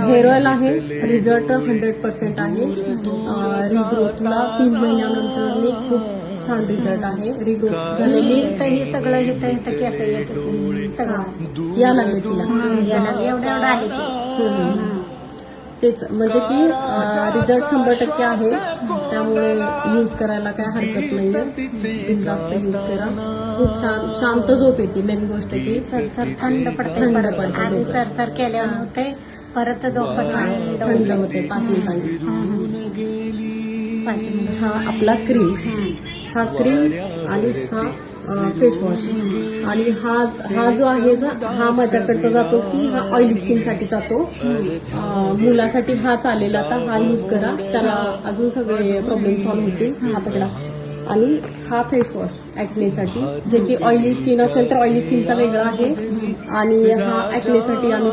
Hair oil आहे, result 100% आहे. रिग्रोथला 3 महिन्यानंतर खूप छान रिझल्ट आहे. रिग्रोथ झालेली हे सगळं इथं कसं येतं सगळं या लागले तिला एवढं आले ते. तेच म्हणजे की रिझल्ट 100% आहे. त्यामुळे यूज करायला काय हरकत नाहीये. बिनधास्त यूज करा. खूप छान शांत झोप येते. मेन गोष्ट की चरचर थंड पडते आणि चरचर केल्यावर होते परत डोकं थंड होते 5 मिनिटांनी. 5 मिनिट. हा आपला क्रीम, हा क्रीम आणि हा फेस वॉश. आणि हा जो आहे हा माझ्याकडचा जातो की हा ऑइली स्किनसाठी जातो. मुलासाठी हा चालेल. आता हा यूज करा, त्याला अजून सगळे प्रॉब्लेम सॉल्व्ह होतील. हा पकडा. आणि हा फेस वॉश ॲक्नेसाठी, जे की ऑइली स्किन असेल तर ऑइली स्किनचा वेगळा आहे. आणि हा ॲक्नेसाठी आम्ही